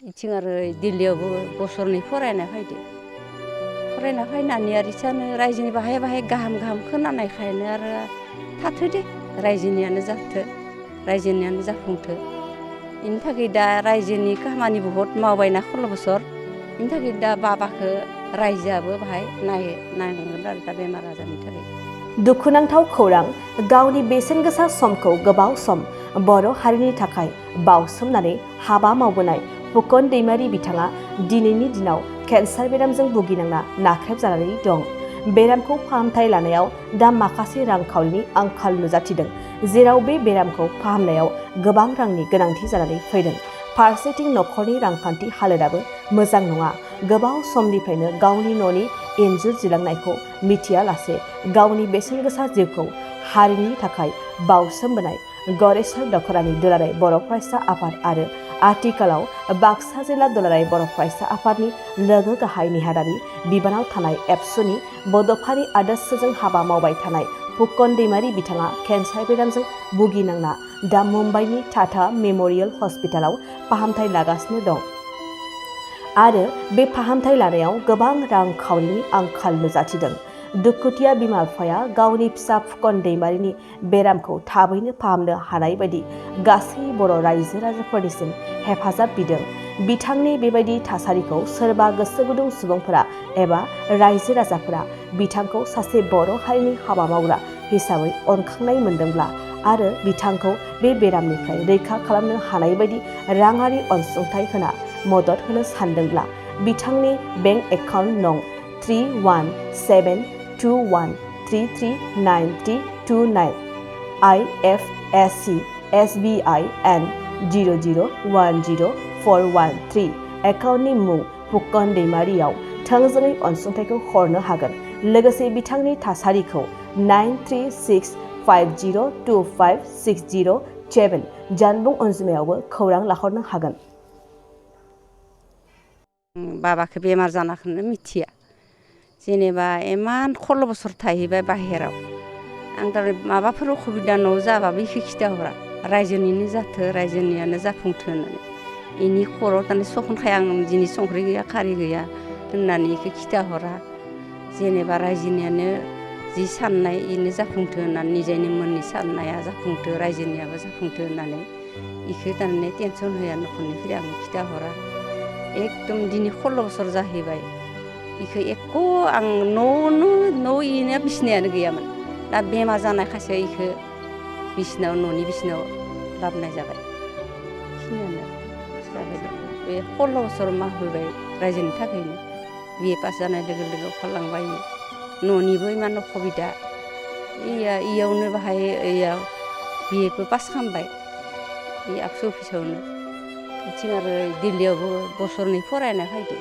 इथिं आरो दिल्लीयावबो बोसोरनै फरायना फैदो फरायना फैनानै आरो इसानो रायजोनि बाहाय बाहाय गाहाम गाहाम खोनानायखायनो आरो थाथ'दे रायजोनियानो जाथो रायजोनियानो जाफुंथो इनि थाखाय दा रायजोनि खामानि बहुद मावबायना 16 बोसोर इनि थाखाय दा बाबाखौ रायजोआबो बाहाय नायनांगोन आरो दा बेमार आजारनि थाखाय दुखुनांथाव खौरां गावनि बेसेन गोसा समखौ गोबाव सम बर' हारिनि थाखाय बावसोमनानै हाबा मावबोनाय फुकन दैमारि बिथाङा दिनैनि दिनाव केन्सार बेरामजों भुगिनांना नाख्रेबजानानै दं। बेरामखौ फाहामथाय लानायाव दा माखासे रांखावरिनि आंखाल नुजाथिदों जेराव बे बेरामखौ फाहामनायाव गोबां रांनि गोनांथि जानानै फैदों। फारसेथिं नखरनि रांखान्थि हालोदाबो मोजां नङा। गोबाव समनिफ्रायनो गावनि न'नि इन्जुर जिलांनायखौ मिथियालासे गावनि बेसेन गोसा जिउखौ हारिनि थाखाय बावसोमबोनाय गरेस्वर दख'रानि दुलाराय बर' फरायसा आफाद आरो आथिखालाव बाक्सा जिल्ला दुलाराय बर' फरायसा आफादनि लोगो गाहाय नेहादारि बिबानाव थानाय एबसुनि बड'फानि आदर्शजों हाबा मावबाय थानाय फुकन दैमारि बिथाङा केन्सार बेरामजों भुगिनांना दा मुम्बाइनि टाटा मेम'रियेल हस्पिटालाव फाहामथाय लागासिनो दं आरो बे फाहामथाय लानायाव गोबां रांखावरिनि आंखाल नुजाथिदों। दुखुथिया बिमा बिफाया गावनि फिसा फुकन दैमारिनि बेरामखौ थाबैनो फाहामनो हानाय बायदि गासै बर' रायजो राजाफोरनिसिम हेफाजाब बिदों। बिथांनि बेबायदि थासारिखौ सोरबा गोसो गुदुं सुबुंफोरा एबा रायजो राजाफोरा बिथांखौ सासे बर' हारिनि हाबा मावग्रा हिसाबै अनखांनाय मोनदोंब्ला आरो बिथांखौ बे बेरामनिफ्राय रैखा खालामनो हानाय बायदि राङारि अनसुंथाइ होना मदद होनो सानदोंब्ला बिथांनि बेंक एकाउन्ट नं 3172133939 IFSC SBI and 0010413 एकाउन्टनि मुं फुकन दैमारियाव थोंजोङै अनसुंथाइखौ हरनो हागोन। लोगोसे बिथांनि थासारिखौ 9365025607 जानबुं अनजिमायावबो खौरां लाहरनो हागोन। बाबाखौ बेमार जानाखौनो मिथिया जेनेबा इमान 16 बोसोर थाहैबाय बाहेराव आं दा माबाफोर असुबिदा न' जाबाबो इखौ खिथाहरा रायजोनिनो जाथो रायजोनियानो जाफुंथो होननानै इनि खर'आव दानि सखनखाय आं दिनै संख्रि गैया खारै गैया होननानै इखौ खिथाहरा जेनेबा रायजोनियानो जि साननाय इनो जाफुंथो होननानै निजायनि मोननि साननाया जाफुंथो रायजोनियाबो जाफुंथो होननानै इखौ दाने टेनसन होया नखरनिफ्राय आं खिथाहरा एकदम दिनै 16 बोसोर जाहैबाय इखौ एख' आं न' इनो बिसिनायानो गैयामोन दा बेमार जानायखायसो इखौ न'नि बिसिनायाव लाबोनाय जाबाय बेखिनियानो जाबाय दं बे 16 बोसोर मावबोबाय रायजोनि थाखायनो BA पास जानाय लोगो लोगो अखारलांबाय न'निबो इमान असुबिदा इयावनो बाहाय इयाव BA बो पास खालामबाय इ आबसु अफिसावनो बिथिं आरो दिल्लीयावबो बोसोरनै फरायना फैदो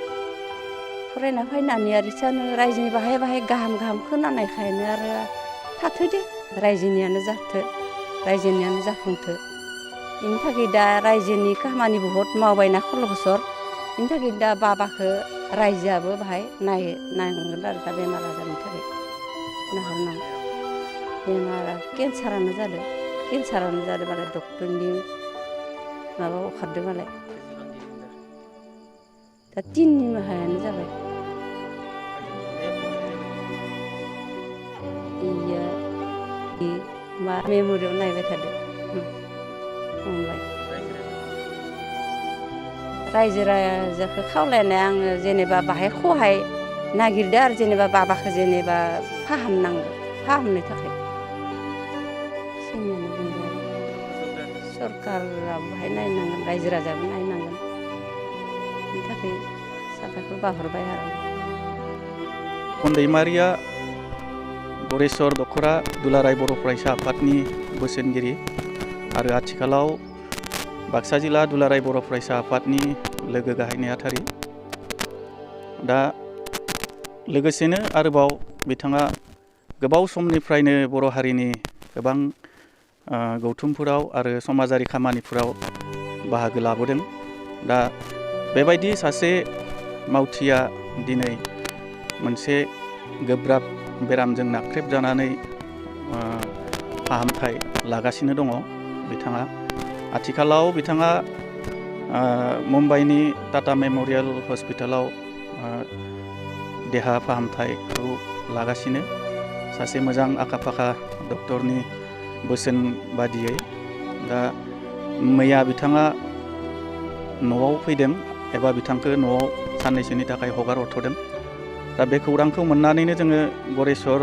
फरायना फैनानै आरो इसानो रायजोनि बाहाय बाहाय गाहाम गाहाम खोनानायखायनो आरो थाथ'दे रायजोनियानो जाथो रायजोनियानो जाफुंथो इनि थाखाय दा रायजोनि खामानि बहुद मावबायना 16 बोसोर इनि थाखाय दा बाबाखौ रायजोआबो बाहाय नायनांगोन आरो दा बेमार आजारनि थाखाय नाहरनांगोन बेमारा केन्सारानो जादों मालाय डक्टरनि माबा अखारदों मालाय दा 3 माहायानो जाबाय मा मेम'रियाव नायबाय थादों फंबाय रायजो राजाखौ खावलायनाय आङो जेनेबा बाहाय खहाय नागिरदो आरो जेनेबा बाबाखौ जेनेबा फाहामनो थाखाय जोंनियानो बुंबाय सरकाराबो बाहाय नायनांगोन रायजो राजायाबो नायनांगोन बेनि थाखाय साबायखर बावहरबाय आरो फुकन दैमारिया गरेस्वर दख'रा दुलाराय बर' फरायसा आफादनि बोसोनगिरि आरो आथिखालाव बाक्सा जिल्ला दुलाराय बर' फरायसा आफादनि लोगो गाहाय नेहाथारि दा लोगोसेनो आरोबाव बिथाङा गोबाव समनिफ्रायनो बर' हारिनि गोबां गौथुमफोराव आरो समाजारि खामानिफोराव बाहागो लाबोदों। दा बेबायदि सासे मावथिया दिनै मोनसे गोब्राब बेरामजों नाख्रेबजानानै फाहामथाय लागासिनो दङ। बिथाङा आथिखालाव मुम्बाइनि टाटा मेम'रियेल हस्पिटालाव देहा फाहामथायखौ लागासिनो सासे मोजां आखा फाखा डक्टरनि बोसोन बादियै। दा मैया बिथाङा न'आव फैदों एबा बिथांखौ न'आव साननैसोनि थाखाय हगार हरथ'दों। दा बे खौरांखौ मोननानैनो जोङो गरेस्वर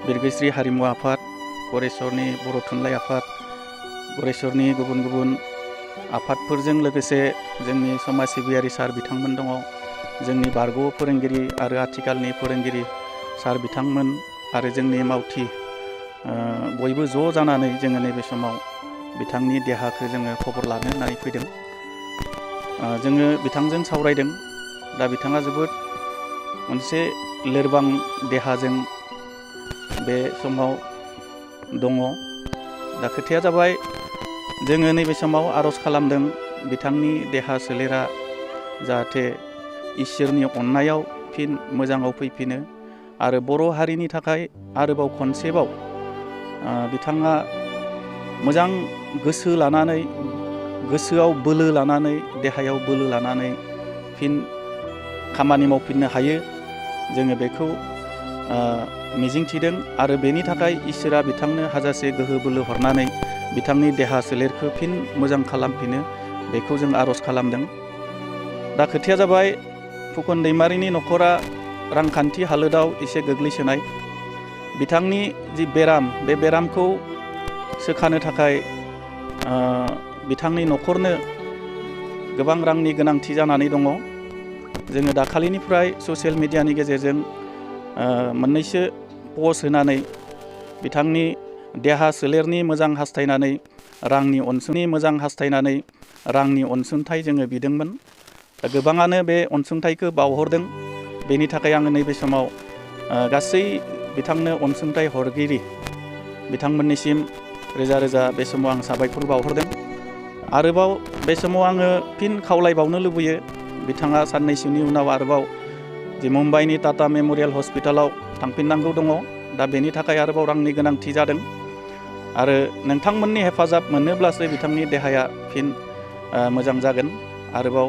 बिरगोस्रि हारिमु आफाद, गरेस्वरनि बर' थुनलाइ आफाद, गरेस्वरनि गुबुन गुबुन आफादफोरजों लोगोसे जोंनि समाज सिबियारि सार बिथांमोन दङ, जोंनि बारग' फोरोंगिरि आरो आथिखालनि फोरोंगिरि सार बिथांमोन आरो जोंनि मावथि बयबो ज' जानानै जोङो नैबे समाव बिथांनि देहाखौ जोङो खबर लानो होननानै फैदों। जोङो बिथांजों सावरायदों। दा बिथाङा जोबोद मोनसे लोरबां देहाजों बे समाव दङ। दा खोथाया जाबाय जोङो नैबे समाव आर'ज खालामदों बिथांनि देहा सोलेरा जाहाथे इसोरनि अननायाव फिन मोजाङाव फैफिनो आरो बर' हारिनि थाखाय आरोबाव खनसेबाव बिथाङा मोजां गोसो लानानै, गोसोआव बोलो लानानै, देहायाव बोलो लानानै फिन खामानि मावफिननो हायो, जोङो बेखौ मिजिंथिदों आरो बेनि थाखाय इसोरा बिथांनो हाजासे गोहो बोलो हरनानै बिथांनि देहा सोलेरखौ फिन मोजां खालामफिनो बेखौ जों आर'ज खालामदों। दा खोथाया जाबाय फुकन दैमारिनि न'खरा रांखान्थि हालोदाव एसे गोग्लैसोनाय। बिथांनि जि बेराम, बे बेरामखौ सोखानो थाखाय बिथांनि न'खरनो गोबां रांनि गोनांथि जानानै दङ। जोङो दाखालिनिफ्राय ससियेल मिडियानि गेजेरजों मोननैसो पस्ट होनानै बिथांनि देहा सोलेरनि मोजां हास्थायनानै रांनि अनसुंथाइ जोङो बिदोंमोन। दा गोबाङानो बे अनसुंथाइखौ बावहरदों। बेनि थाखाय आङो नैबे समाव गासै बिथांनो अनसुंथाइ हरगिरि बिथांमोननिसिम रोजा रोजा बे समाव आं साबायखर बावहरदों। आरोबाव बे समाव आङो फिन खावलायबावनो लुबैयो बिथाङा साननैसोनि उनाव आरोबाव जि मुम्बाइनि टाटा मेम'रियेल हस्पिटालाव थांफिननांगौ दङ। दा बेनि थाखाय आरोबाव रांनि गोनांथि जादों आरो नोंथांमोननि हेफाजाब मोनोब्लासो बिथांनि देहाया फिन मोजां जागोन। आरोबाव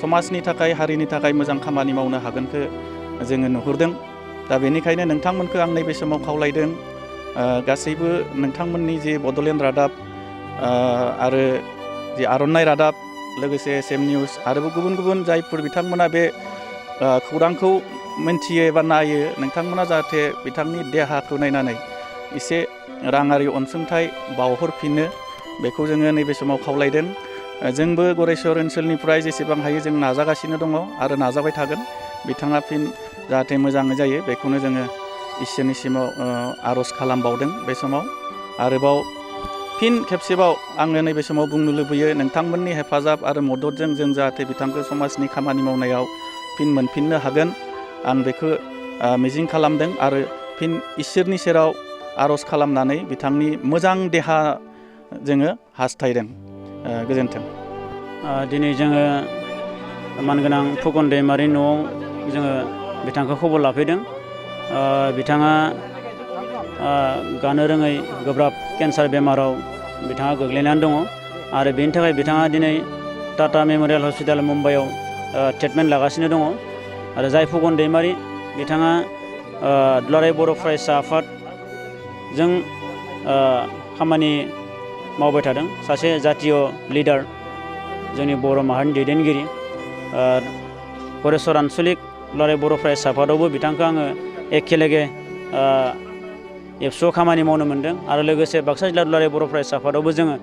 समाजनि थाखाय, हारिनि थाखाय मोजां खामानि मावनो हागोनखौ जोङो नुहुरदों। दा बेनिखायनो नोंथांमोनखौ आं नैबे समाव खावलायदों गासैबो नोंथांमोननि जे बड'लेण्ड रादाब आरो जे आर'नाइ रादाब, लोगोसे SM निउस आरो गुबुन गुबुन जायफोर बिथांमोना बे खौरांखौ मिन्थियो एबा नायो, नोंथांमोना जाहाथे बिथांनि देहाखौ नायनानै एसे राङारि अनसुंथाइ बावहरफिनो बेखौ जोङो नैबे समाव खावलायदों। जोंबो गरेस्वर ओनसोलनिफ्राय जेसेबां हायो जों नाजागासिनो दङ आरो नाजाबाय थागोन बिथाङा फिन जाहाथे मोजाङै जायो बेखौनो जोङो इसोरनिसिमाव आर'ज खालामबावदों। बे समाव आरोबाव फिन खेबसेबाव आङो नैबे समाव बुंनो लुबैयो नोंथांमोननि हेफाजाब आरो मददजों जों जाहाथे बिथांखौ समाजनि खामानि मावनायाव फिन मोनफिननो हागोन आं बेखौ मिजिं खालामदों आरो फिन इसोरनि सेराव आर'ज खालामनानै बिथांनि मोजां देहा जोङो हास्थायदों। गोजोन्थों। दिनै जोङो मानगोनां फुकन दैमारिनि न'आव जोङो बिथांखौ खबर लाफैदों। बिथाङा गानो रोङै गोब्राब केन्सार बेमाराव बिथाङा गोग्लैनानै दङ आरो बेनि थाखाय बिथाङा दिनै टाटा मेम'रियेल हस्पिटाल मुम्बाइआव ट्रिटमेन्ट लागासिनो दङ। आरो जाय फुकन दैमारि बिथाङा दुलाराय बर' फरायसा आफादजों खामानि मावबाय थादों, सासे जातीय लिडार, जोंनि बर' माहारिनि दैदेनगिरि। गरेस्वर आन्सलिक दुलाराय बर' फरायसा आफादावबो बिथांखौ आङो एखेलेगे एबसुआव खामानि मावनो मोन्दों आरो लोगोसे बाक्सा जिल्ला दुलाराय बर' फरायसा आफादावबो जोङो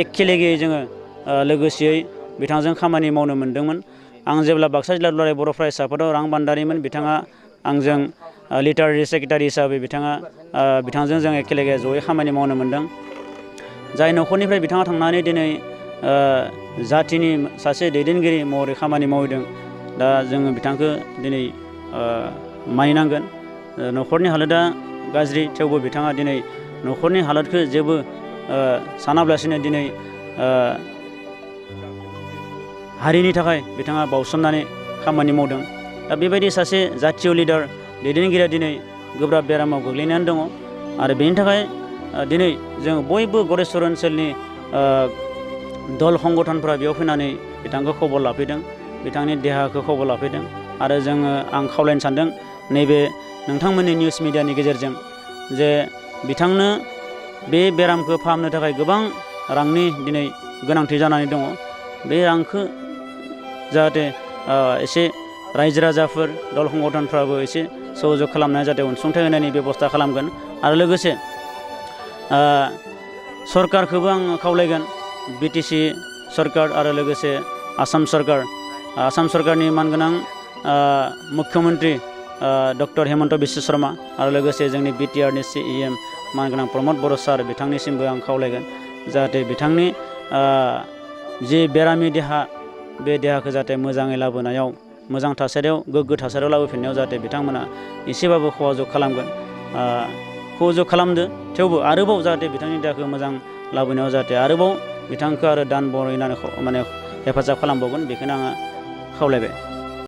एखेलेगेयै जोङो लोगोसेयै बिथांजों खामानि मावनो मोन्दोंमोन। आं जेब्ला बाक्सा जिल्ला दुलाराय बर' फरायसा आफादाव रां बान्दारिमोन बिथाङा आंजों लिटारेरि सेक्रेटारि हिसाबै बिथांजों जों एखेलेगे जयै खामानि मावनो मोन्दों। जाय न'खरनिफ्राय बिथाङा थांनानै दिनै जाथिनि सासे दैदेनगिरि महरै खामानि मावदों, दा जोङो बिथांखौ दिनै मानिनांगोन। न'खरनि हालोदा गाज्रि, थेवबो बिथाङा दिनै न'खरनि हालोदखौ जेबो सानाब्लासिनो दिनै हारिनि थाखाय बिथाङा बावसोमनानै खामानि मावदों। दा बेबायदि सासे जातीय लिडार, दैदेनगिरिया दिनै गोब्राब बेरामाव गोग्लैनानै दङ आरो बेनि थाखाय दिनै जों बयबो गरेस्वर ओनसोलनि दल संगठनफ्रा बेयाव फैनानै बिथांखौ खबर लाफैदों, बिथांनि देहाखौ खबर लाफैदों आरो आं खावलायनो सानदों नैबे नोंथांमोननि निउस मिडियानि गेजेरजों जे बिथांनो बे बेरामखौ फाहामनो थाखाय गोबां रांनि दिनै गोनांथि जानानै दङ। बे रांखौ जाहाथे एसे रायजो राजाफोर दल संगठनफ्राबो एसे सहयोग खालामनानै जाहाथे अनसुंथाइ होनायनि बेबस्था खालामगोन आरो लोगोसे सरकारखौबो आं खावलायगोन BTC सरकार आरो लोगोसे आसाम सरकारनि मानगोनां मुख्यमन्त्रि डक्टर हेमन्त बिश्व शर्मा आरो लोगोसे जोंनि BTRनि CEM मानगोनां प्रमद बर' सार बिथांनिसिमबो आं खावलायगोन जाहाथे बिथांनि जि बेरामि देहा बे देहाखौ जाहाथे मोजाङै लाबोनायाव मोजां थासारियाव गोग्गो थासारियाव लाबोफिननायाव जाहाथे बिथांमोना एसेबाबो सहयोग खालामगोन, सहयोग खालामदो थेवबो आरोबाव जाहाथे बिथांनि देहाखौ मोजां लाबोनायाव जाहाथे आरोबाव बिथांखौ आरो दान बरायनानै माने हेफाजाब खालामबावगोन बेखौनो आङो खावलायबाय।